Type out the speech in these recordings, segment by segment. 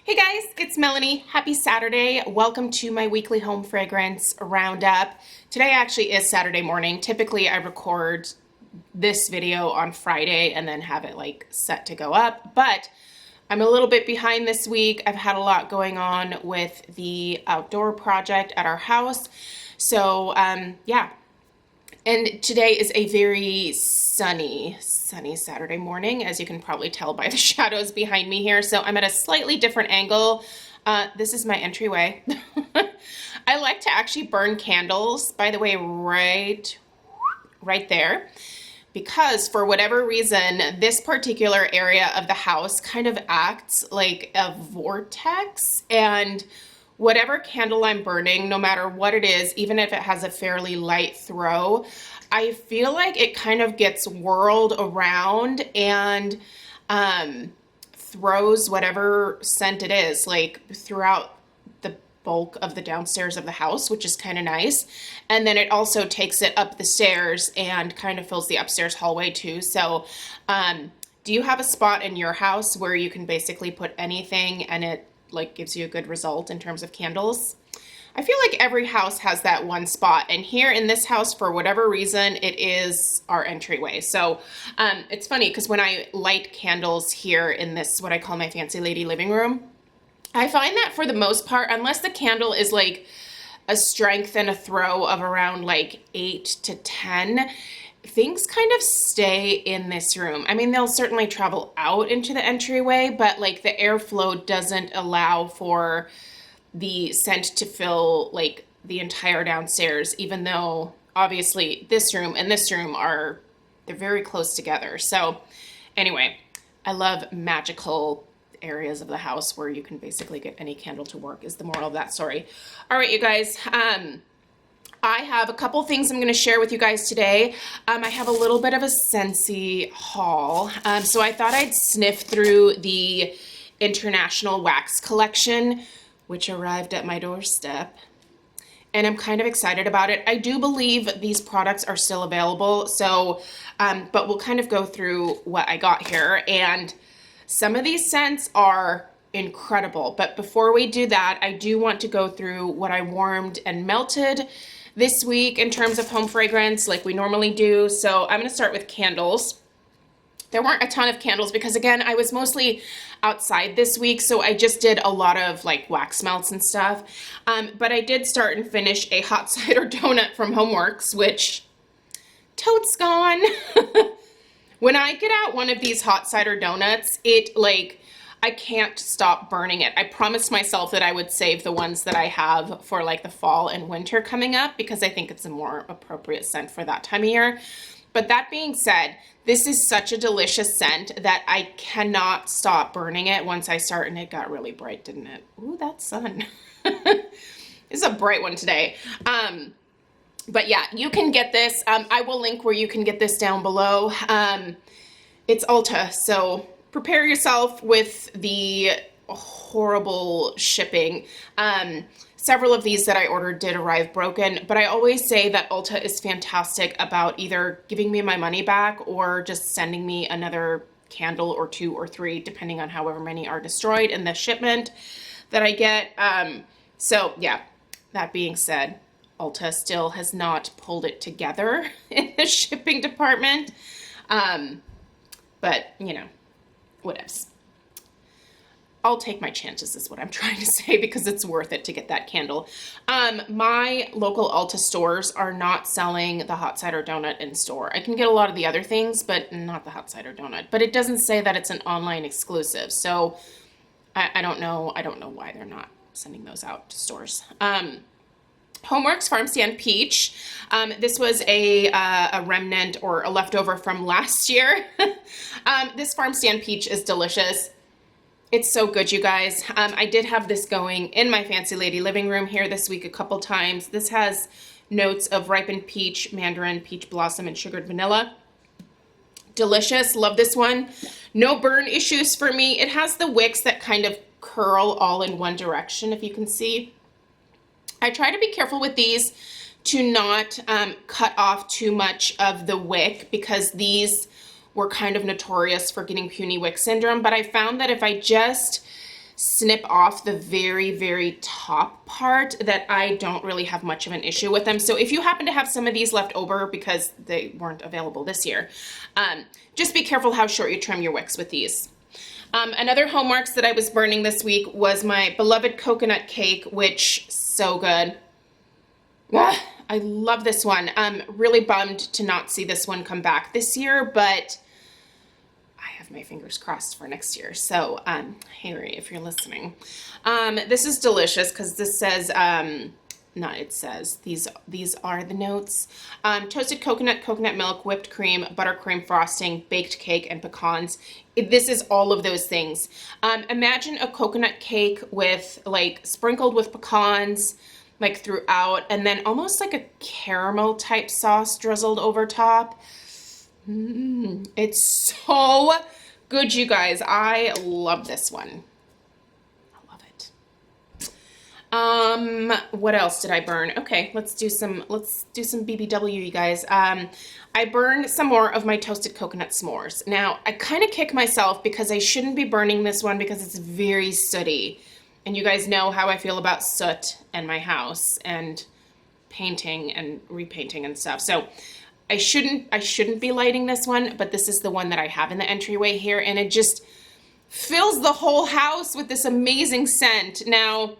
Hey guys, it's Melanie. Happy Saturday. Welcome to my weekly home fragrance roundup. Today actually is Saturday morning. Typically I record this video on Friday and then have it like set to go up, but I'm a little bit behind this week. I've had a lot going on with the outdoor project at our house. So yeah. And today is a very sunny Saturday morning, as you can probably tell by the shadows behind me here. So I'm at a slightly different angle. This is my entryway. I like to actually burn candles, by the way, right there, because for whatever reason, this particular area of the house kind of acts like a vortex, and whatever candle I'm burning, no matter what it is, even if it has a fairly light throw, I feel like it kind of gets whirled around and throws whatever scent it is, like throughout the bulk of the downstairs of the house, which is kind of nice. And then it also takes it up the stairs and kind of fills the upstairs hallway too. So do you have a spot in your house where you can basically put anything and it like gives you a good result in terms of candles? I feel like every house has that one spot, and here in this house, for whatever reason, it is our entryway. So it's funny because when I light candles here in this, what I call my fancy lady living room, I find that for the most part, unless the candle is like a strength and a throw of around like 8 to 10, things kind of stay in this room. I mean, they'll certainly travel out into the entryway, but like the airflow doesn't allow for the scent to fill like the entire downstairs, even though obviously this room and this room they're very close together. So anyway, I love magical areas of the house where you can basically get any candle to work, is the moral of that story. All right, you guys, I have a couple things I'm going to share with you guys today. I have a little bit of a Scentsy haul. So I thought I'd sniff through the International Wax Collection, which arrived at my doorstep. And I'm kind of excited about it. I do believe these products are still available. So, but we'll kind of go through what I got here. And some of these scents are incredible. But before we do that, I do want to go through what I warmed and melted this week in terms of home fragrance like we normally do. So I'm gonna start with candles. There weren't a ton of candles because again, I was mostly outside this week, so I just did a lot of like wax melts and stuff. But I did start and finish a hot cider donut from Homeworks, which totes gone. When I get out one of these hot cider donuts, I can't stop burning it. I promised myself that I would save the ones that I have for like the fall and winter coming up because I think it's a more appropriate scent for that time of year. But that being said, this is such a delicious scent that I cannot stop burning it once I start, and it got really bright, didn't it? Ooh, that sun. It's a bright one today. But yeah, you can get this. I will link where you can get this down below. It's Ulta, so prepare yourself with the horrible shipping. Several of these that I ordered did arrive broken, but I always say that Ulta is fantastic about either giving me my money back or just sending me another candle or 2 or 3, depending on however many are destroyed in the shipment that I get. So yeah, that being said, Ulta still has not pulled it together in the shipping department. But you know, whatevs. I'll take my chances is what I'm trying to say because it's worth it to get that candle. My local Ulta stores are not selling the hot cider donut in store. I can get a lot of the other things, but not the hot cider donut. But it doesn't say that it's an online exclusive. So I don't know. I don't know why they're not sending those out to stores. Homeworks Farm Stand Peach. This was a remnant or a leftover from last year. This Farm Stand Peach is delicious. It's so good, you guys. I did have this going in my fancy lady living room here this week a couple times. This has notes of ripened peach, mandarin, peach blossom, and sugared vanilla. Delicious. Love this one. No burn issues for me. It has the wicks that kind of curl all in one direction, if you can see. I try to be careful with these to not cut off too much of the wick because these were kind of notorious for getting puny wick syndrome, but I found that if I just snip off the very, very top part that I don't really have much of an issue with them. So if you happen to have some of these left over because they weren't available this year, just be careful how short you trim your wicks with these. Another Homeworks that I was burning this week was my beloved coconut cake, which so good. I love this one. I'm really bummed to not see this one come back this year, but I have my fingers crossed for next year. So, Harry, if you're listening, this is delicious because this says, these are the notes. Toasted coconut, coconut milk, whipped cream, buttercream frosting, baked cake, and pecans. This is all of those things. Imagine a coconut cake with like sprinkled with pecans like throughout, and then almost like a caramel type sauce drizzled over top. It's so good, you guys. I love this one. What else did I burn? Okay, let's do some BBW, you guys. I burned some more of my toasted coconut s'mores. Now, I kind of kick myself because I shouldn't be burning this one because it's very sooty. And you guys know how I feel about soot in my house and painting and repainting and stuff. So I shouldn't be lighting this one, but this is the one that I have in the entryway here, and it just fills the whole house with this amazing scent. Now,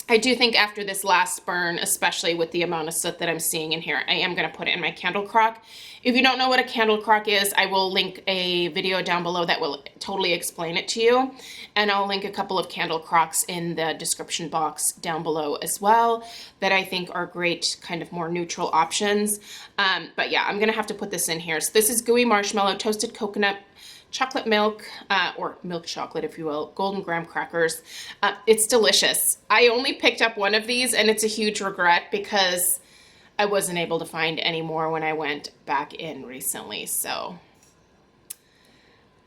I do think after this last burn, especially with the amount of soot that I'm seeing in here, I am going to put it in my Candle Crock. If you don't know what a Candle Crock is, I will link a video down below that will totally explain it to you. And I'll link a couple of Candle Crocks in the description box down below as well that I think are great, kind of more neutral options. But yeah, I'm going to have to put this in here. So this is gooey marshmallow, toasted coconut, chocolate milk, or milk chocolate, if you will, golden graham crackers. It's delicious. I only picked up one of these, and it's a huge regret because I wasn't able to find any more when I went back in recently, so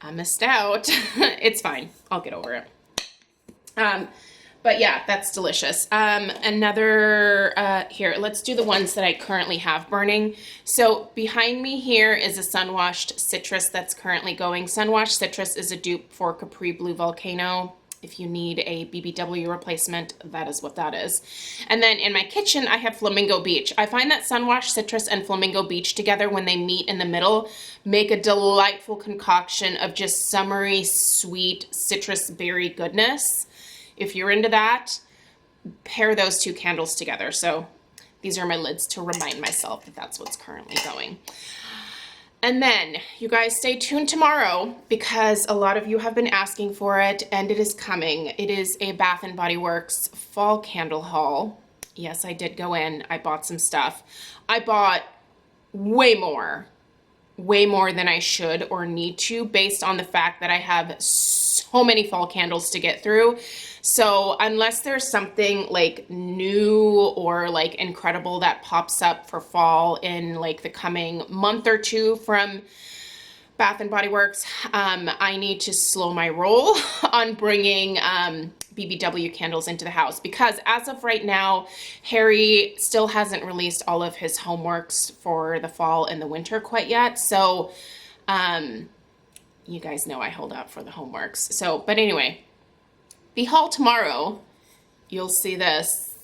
I missed out. It's fine. I'll get over it. But yeah, that's delicious. Here, let's do the ones that I currently have burning. So behind me here is a Sun-Washed Citrus that's currently going. Sun-Washed Citrus is a dupe for Capri Blue Volcano. If you need a BBW replacement, that is what that is. And then in my kitchen, I have Flamingo Beach. I find that Sun-Washed Citrus and Flamingo Beach together, when they meet in the middle, make a delightful concoction of just summery, sweet citrus berry goodness. If you're into that, pair those two candles together. So these are my lids to remind myself that that's what's currently going. And then you guys stay tuned tomorrow because a lot of you have been asking for it and it is coming. It is a Bath & Body Works fall candle haul. Yes, I did go in. I bought some stuff. I bought way more than I should or need to based on the fact that I have so many fall candles to get through. So unless there's something like new or like incredible that pops up for fall in like the coming month or two from Bath & Body Works, I need to slow my roll on bringing BBW candles into the house because as of right now, Harry still hasn't released all of his Homeworks for the fall and the winter quite yet. So you guys know I hold out for the Homeworks. So, but anyway, the haul tomorrow, you'll see this.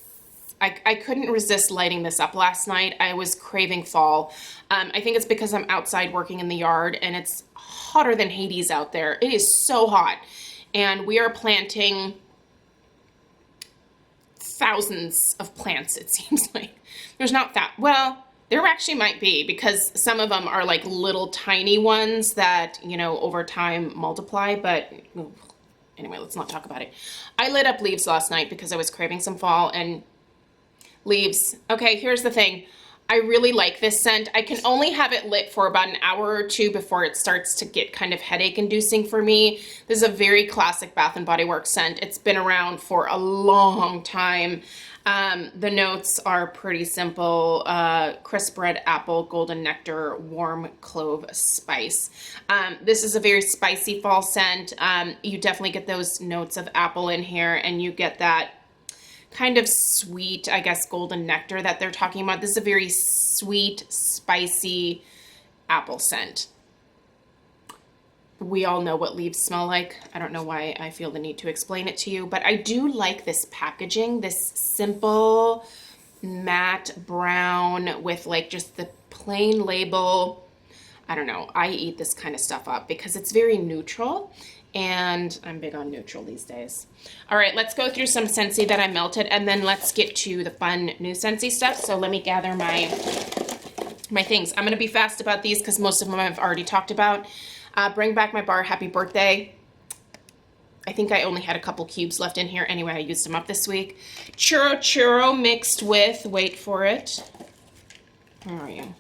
I couldn't resist lighting this up last night. I was craving fall. I think it's because I'm outside working in the yard and it's hotter than Hades out there. It is so hot. And we are planting thousands of plants, it seems like. There's not that, well, there actually might be because some of them are like little tiny ones that, you know, over time multiply, but anyway, let's not talk about it. I lit up leaves last night because I was craving some fall and leaves. Okay, here's the thing. I really like this scent. I can only have it lit for about an hour or two before it starts to get kind of headache inducing for me. This is a very classic Bath & Body Works scent. It's been around for a long time. The notes are pretty simple. Crisp red apple, golden nectar, warm clove spice. This is a very spicy fall scent. You definitely get those notes of apple in here and you get that kind of sweet, I guess, golden nectar that they're talking about. This is a very sweet, spicy apple scent. we all know what leaves smell like. I don't know why I feel the need to explain it to you, but I do like this packaging, this simple matte brown with like just the plain label. I don't know. I eat this kind of stuff up because it's very neutral, and I'm big on neutral these days. All right, let's go through some Scentsy that I melted, and then let's get to the fun new Scentsy stuff. So let me gather my things. I'm going to be fast about these because most of them I've already talked about. Bring back my bar. Happy birthday. I think I only had a couple cubes left in here. Anyway, I used them up this week. Churro mixed with, wait for it. Where are you?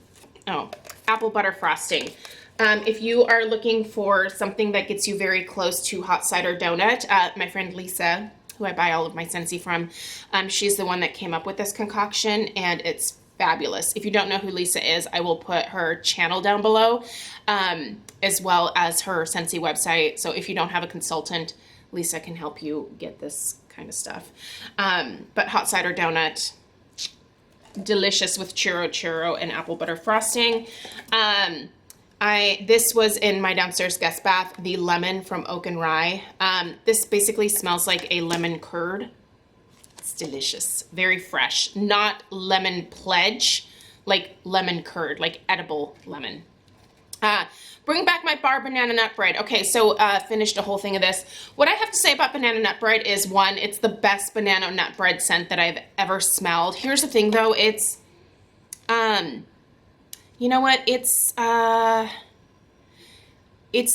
Oh, apple butter frosting. If you are looking for something that gets you very close to hot cider donut, my friend Lisa, who I buy all of my Scentsy from, she's the one that came up with this concoction, and it's fabulous. If you don't know who Lisa is, I will put her channel down below, as well as her Scentsy website. So if you don't have a consultant, Lisa can help you get this kind of stuff. But hot cider donut, delicious with churro and apple butter frosting. This was in my downstairs guest bath, the lemon from Oak and Rye. This basically smells like a lemon curd. It's delicious, very fresh, not lemon pledge, like lemon curd, like edible lemon. Bring back my bar banana nut bread. Okay, so finished a whole thing of this. What I have to say about banana nut bread is, one, it's the best banana nut bread scent that I've ever smelled. Here's the thing though, it's, you know what, it's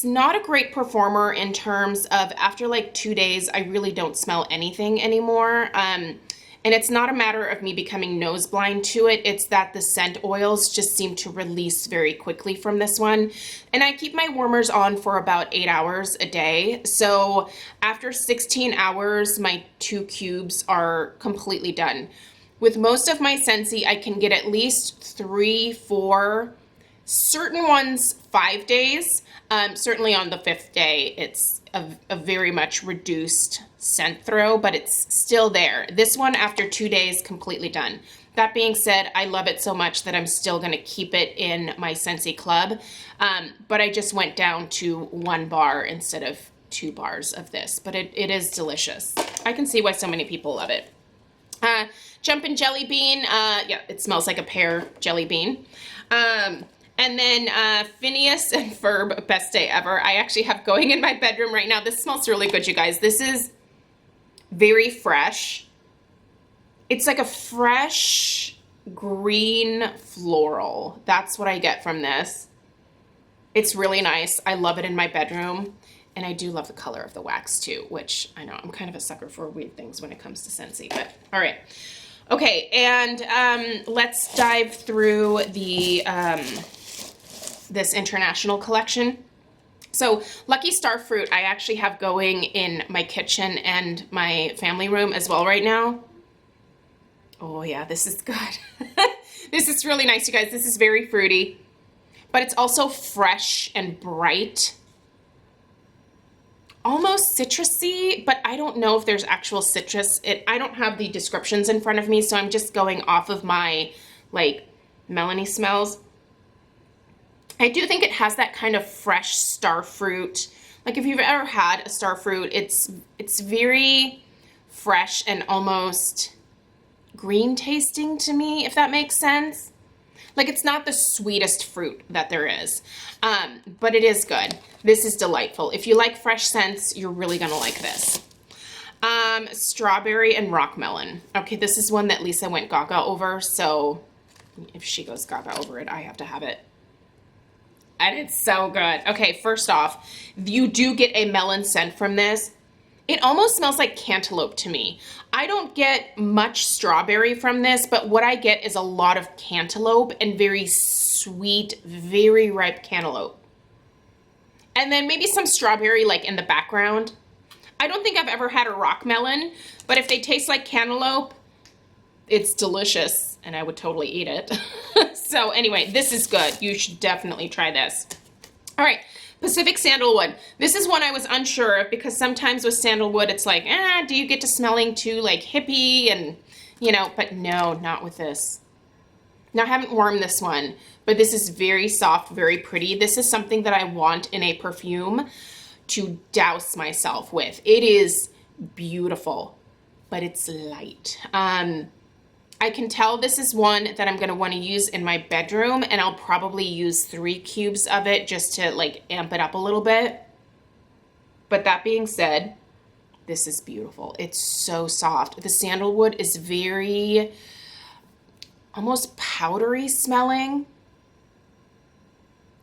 not a great performer in terms of after like 2 days, I really don't smell anything anymore. And it's not a matter of me becoming nose blind to it. It's that the scent oils just seem to release very quickly from this one. And I keep my warmers on for about 8 hours a day. So after 16 hours, my 2 cubes are completely done. With most of my Scentsy, I can get at least 3, 4, certain ones 5 days. Certainly on the 5th day, it's a very much reduced scent throw, but it's still there. This one, after 2 days, completely done. That being said, I love it so much that I'm still going to keep it in my Scentsy club, but I just went down to 1 bar instead of 2 bars of this, but it is delicious. I can see why so many people love it. Jumpin' Jelly Bean, yeah, it smells like a pear jelly bean. And then Phineas and Ferb, best day ever. I actually have going in my bedroom right now. This smells really good, you guys. This is very fresh. It's like a fresh green floral. That's what I get from this. It's really nice. I love it in my bedroom. And I do love the color of the wax too, which I know I'm kind of a sucker for weird things when it comes to Scentsy, but all right. Okay, and let's dive through the this international collection. So Lucky Starfruit, I actually have going in my kitchen and my family room as well right now. Oh yeah, this is good. This is really nice, you guys. This is very fruity, but it's also fresh and bright. Almost citrusy, but I don't know if there's actual citrus. I don't have the descriptions in front of me, so I'm just going off of my, like, Melanie smells. I do think it has that kind of fresh starfruit. Like, if you've ever had a starfruit, it's very fresh and almost green tasting to me, if that makes sense. Like, it's not the sweetest fruit that there is, but it is good. This is delightful. If you like fresh scents, you're really gonna like this. Strawberry and rock melon. Okay, this is one that Lisa went gaga over, so if she goes gaga over it, I have to have it. And it's so good. Okay, first off, you do get a melon scent from this. It almost smells like cantaloupe to me. I don't get much strawberry from this, but what I get is a lot of cantaloupe and very sweet, very ripe cantaloupe. And then maybe some strawberry like in the background. I don't think I've ever had a rock melon, but if they taste like cantaloupe, it's delicious and I would totally eat it. So anyway, this is good. You should definitely try this. All right. Pacific Sandalwood. This is one I was unsure of because sometimes with sandalwood, it's like, do you get to smelling too like hippie and, you know, but no, not with this. Now, I haven't warmed this one, but this is very soft, very pretty. This is something that I want in a perfume to douse myself with. It is beautiful, but it's light. I can tell this is one that I'm gonna wanna use in my bedroom, and I'll probably use 3 cubes of it just to like amp it up a little bit. But that being said, this is beautiful. It's so soft. The sandalwood is very, almost powdery smelling.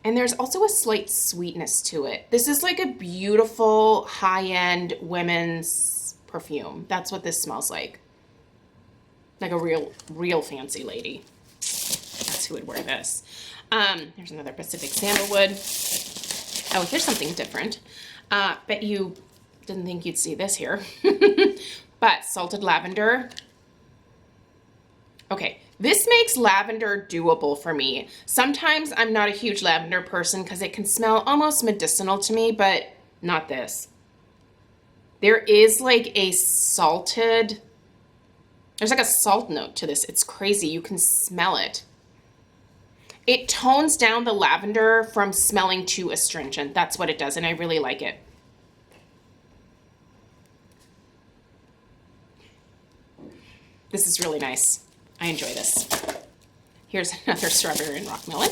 And there's also a slight sweetness to it. This is like a beautiful high-end women's perfume. That's what this smells like. Like a real fancy lady. That's who would wear this. There's another Pacific sandalwood. Oh, here's something different. Bet you didn't think you'd see this here. But salted lavender. Okay, this makes lavender doable for me. Sometimes I'm not a huge lavender person because it can smell almost medicinal to me, but not this. There is like a salted, there's like a salt note to this. It's crazy. You can smell it. It tones down the lavender from smelling too astringent. That's what it does, and I really like it. This is really nice. I enjoy this. Here's another strawberry and rock melon.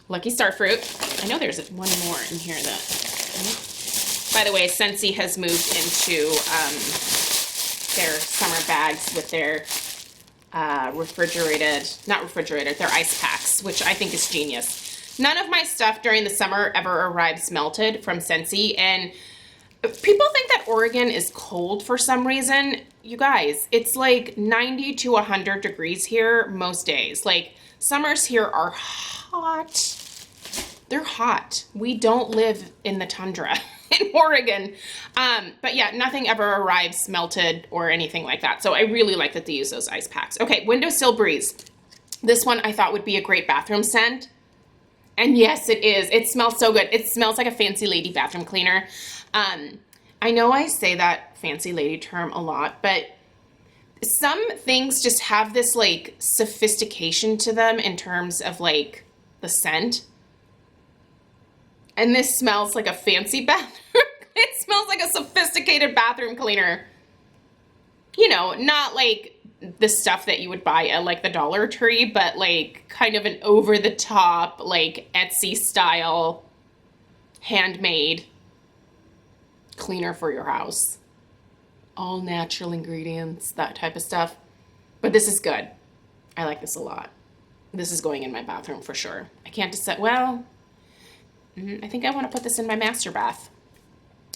Lucky Star Fruit. I know there's one more in here that, by the way, Scentsy has moved into their summer bags with their their ice packs, which I think is genius. None of my stuff during the summer ever arrives melted from Scentsy, and people think that Oregon is cold for some reason. You guys, it's like 90 to 100 degrees here most days. Like, summers here are hot. They're hot. We don't live in the tundra in Oregon. But yeah, nothing ever arrives melted or anything like that. So I really like that they use those ice packs. Okay, Windowsill Breeze. This one I thought would be a great bathroom scent. And yes, it is. It smells so good. It smells like a fancy lady bathroom cleaner. I know I say that fancy lady term a lot, but some things just have this like sophistication to them in terms of like the scent. And this smells like a fancy bathroom. It smells like a sophisticated bathroom cleaner. You know, not like the stuff that you would buy at like the Dollar Tree, but like kind of an over the top, like Etsy style, handmade cleaner for your house. All natural ingredients, that type of stuff. But this is good. I like this a lot. This is going in my bathroom for sure. I can't decide, well, I think I want to put this in my master bath.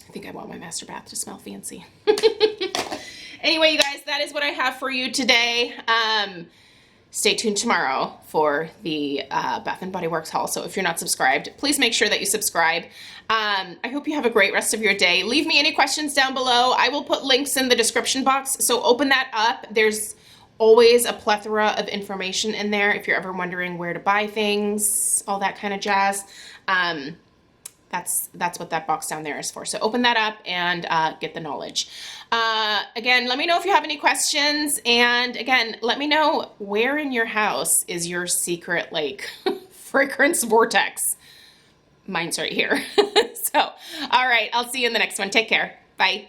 I think I want my master bath to smell fancy. Anyway, you guys, that is what I have for you today. Stay tuned tomorrow for the Bath & Body Works haul. So if you're not subscribed, please make sure that you subscribe. I hope you have a great rest of your day. Leave me any questions down below. I will put links in the description box, so open that up. There's always a plethora of information in there if you're ever wondering where to buy things, all that kind of jazz. That's what that box down there is for. So open that up and get the knowledge. Again, let me know if you have any questions. And again, let me know where in your house is your secret like fragrance vortex. Mine's right here. So, all right, I'll see you in the next one. Take care. Bye.